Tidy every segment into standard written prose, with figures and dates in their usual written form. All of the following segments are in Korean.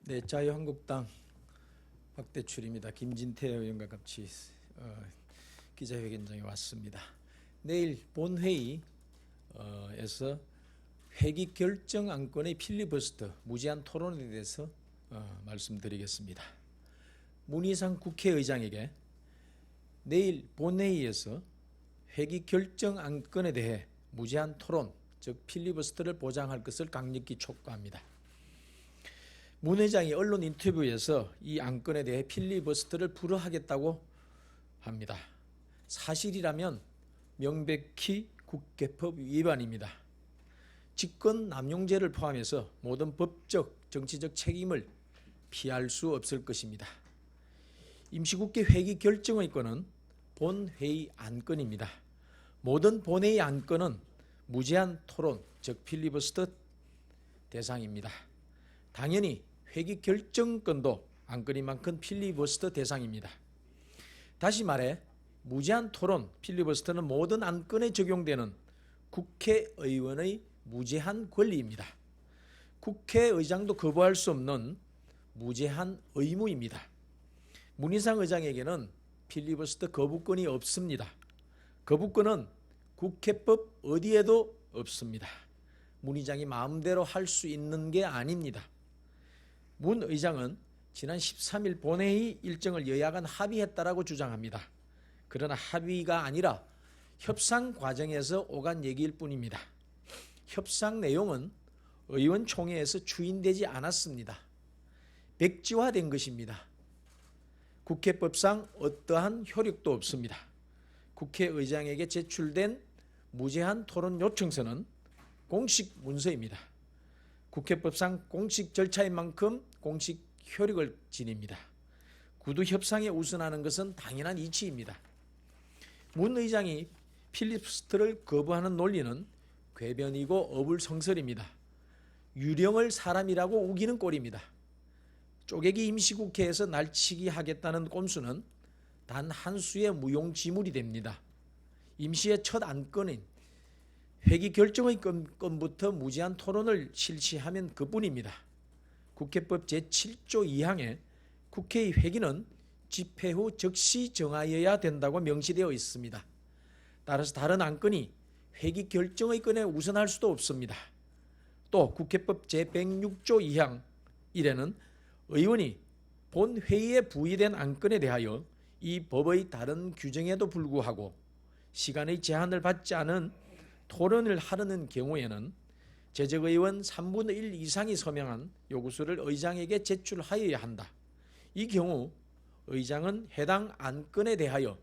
네, 자유한국당 박대출입니다. 김진태 의원과 같이 기자회견장에 왔습니다. 내일 본회의에서 회기 결정 안건의 필리버스터 무제한 토론에 대해서 말씀드리겠습니다. 문희상 국회의장에게 내일 본회의에서 회기 결정 안건에 대해 무제한 토론, 즉 필리버스터를 보장할 것을 강력히 촉구합니다. 문 회장이 언론 인터뷰에서 이 안건에 대해 필리버스터를 불허하겠다고 합니다. 사실이라면 명백히 국회법 위반입니다. 직권 남용죄를 포함해서 모든 법적, 정치적 책임을 피할 수 없을 것입니다. 임시국회 회기 결정의 건은 본회의 안건입니다. 모든 본회의 안건은 무제한 토론, 즉 필리버스터 대상입니다. 당연히 회기 결정건도 안건이만큼 필리버스터 대상입니다. 다시 말해 무제한 토론, 필리버스터는 모든 안건에 적용되는 국회의원의 무제한 권리입니다. 국회의장도 거부할 수 없는 무제한 의무입니다. 문희상 의장에게는 필리버스터 거부권이 없습니다. 거부권은 국회법 어디에도 없습니다. 문 의장이 마음대로 할 수 있는 게 아닙니다. 문 의장은 지난 13일 본회의 일정을 여야간 합의했다라고 주장합니다. 그러나 합의가 아니라 협상 과정에서 오간 얘기일 뿐입니다. 협상 내용은 의원총회에서 추인되지 않았습니다. 백지화된 것입니다. 국회법상 어떠한 효력도 없습니다. 국회의장에게 제출된 무제한 토론 요청서는 공식 문서입니다. 국회법상 공식 절차인 만큼 공식 효력을 지닙니다. 구두 협상에 우선하는 것은 당연한 이치입니다. 문 의장이 필리버스터를 거부하는 논리는 궤변이고 어불성설입니다. 유령을 사람이라고 우기는 꼴입니다. 쪼개기 임시국회에서 날치기 하겠다는 꼼수는 단 한 수의 무용지물이 됩니다. 임시의 첫 안건인 회기 결정의 건부터 무제한 토론을 실시하면 그뿐입니다. 국회법 제7조 2항에 국회의 회기는 집회 후 즉시 정하여야 된다고 명시되어 있습니다. 따라서 다른 안건이 회기 결정의 건에 우선할 수도 없습니다. 또 국회법 제106조 2항 1에는 의원이 본회의에 부의된 안건에 대하여 이 법의 다른 규정에도 불구하고 시간의 제한을 받지 않은 토론을 하려는 경우에는 제적의원 3분의 1 이상이 서명한 요구서를 의장에게 제출하여야 한다. 이 경우 의장은 해당 안건에 대하여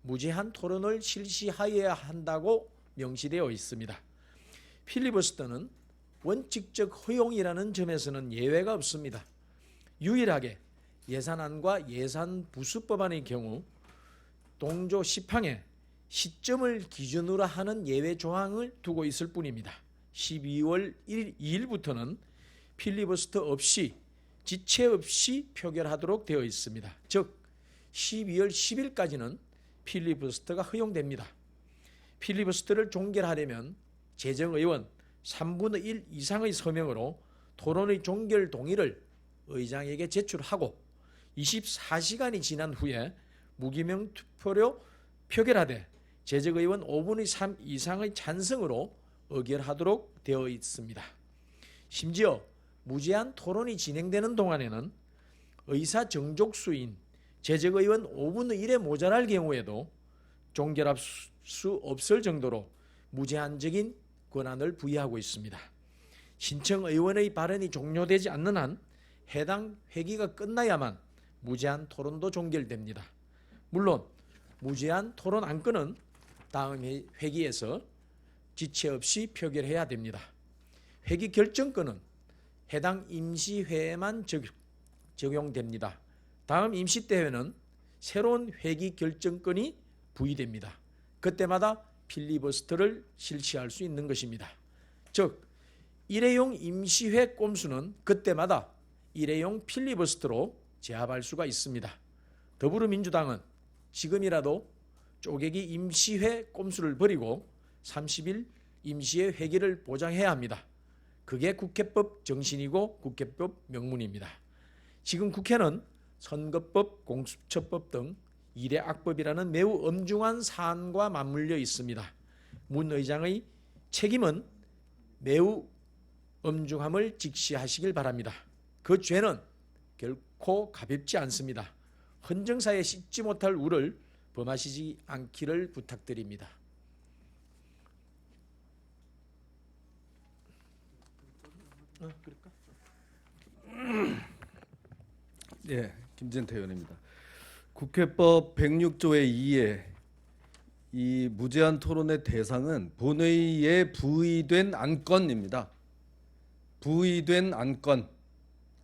무제한 토론을 실시하여야 한다고 명시되어 있습니다. 필리버스터는 원칙적 허용이라는 점에서는 예외가 없습니다. 유일하게 예산안과 예산부수법안의 경우 동조 10항에 시점을 기준으로 하는 예외 조항을 두고 있을 뿐입니다. 12월 2일부터는 필리버스터 없이 지체 없이 표결하도록 되어 있습니다. 즉 12월 10일까지는 필리버스터가 허용됩니다. 필리버스터를 종결하려면 제정의원 3분의 1 이상의 서명으로 토론의 종결 동의를 의장에게 제출하고 24시간이 지난 후에 무기명 투표로 표결하되 제적의원 5분의 3 이상의 찬성으로 의결하도록 되어 있습니다. 심지어 무제한 토론이 진행되는 동안에는 의사 정족수인 제적의원 5분의 1에 모자랄 경우에도 종결할 수 없을 정도로 무제한적인 권한을 부여하고 있습니다. 신청의원의 발언이 종료되지 않는 한 해당 회기가 끝나야만 무제한 토론도 종결됩니다. 물론 무제한 토론 안건은 다음 회기에서 지체 없이 표결해야 됩니다. 회기 결정권은 해당 임시회에만 적용됩니다. 다음 임시대회는 새로운 회기 결정권이 부의됩니다. 그때마다 필리버스터를 실시할 수 있는 것입니다. 즉 일회용 임시회 꼼수는 그때마다 일회용 필리버스터로 제압할 수가 있습니다. 더불어민주당은 지금이라도 쪼개기 임시회 꼼수를 버리고 30일 임시회 회기를 보장해야 합니다. 그게 국회법 정신이고 국회법 명문입니다. 지금 국회는 선거법, 공수처법 등 일의 악법이라는 매우 엄중한 사안과 맞물려 있습니다. 문 의장의 책임은 매우 엄중함을 직시하시길 바랍니다. 그 죄는 결코 가볍지 않습니다. 헌정사에 씻지 못할 우를 범하시지 않기를 부탁드립니다. 예, 김진태 의원입니다. 국회법 106조의 2에 이 무제한 토론의 대상은 본회의에 부의된 안건입니다. 부의된 안건.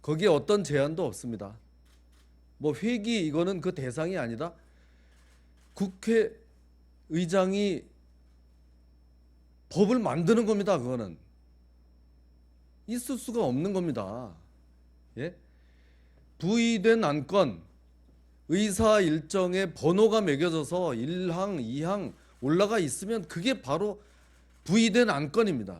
거기에 어떤 제한도 없습니다. 뭐 회기 이거는 그 대상이 아니다. 국회의장이 법을 만드는 겁니다. 그거는 있을 수가 없는 겁니다. 예? 부의된 안건, 의사 일정에 번호가 매겨져서 1항, 2항 올라가 있으면 그게 바로 부의된 안건입니다.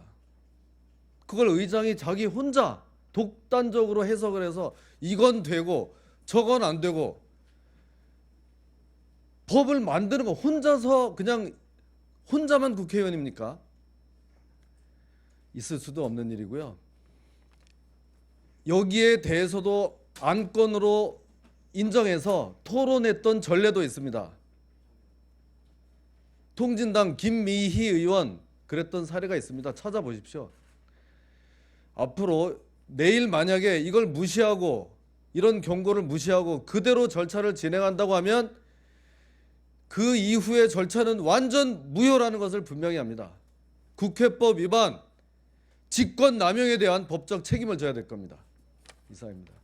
그걸 의장이 자기 혼자 독단적으로 해석을 해서 이건 되고 저건 안 되고 법을 만드는 거 혼자서 그냥 혼자만 국회의원입니까? 있을 수도 없는 일이고요. 여기에 대해서도 안건으로 인정해서 토론했던 전례도 있습니다. 통진당 김미희 의원 그랬던 사례가 있습니다. 찾아보십시오. 앞으로 내일 만약에 이걸 무시하고 이런 경고를 무시하고 그대로 절차를 진행한다고 하면 그 이후의 절차는 완전 무효라는 것을 분명히 합니다. 국회법 위반, 직권남용에 대한 법적 책임을 져야 될 겁니다. 이상입니다.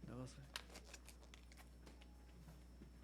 나가세요.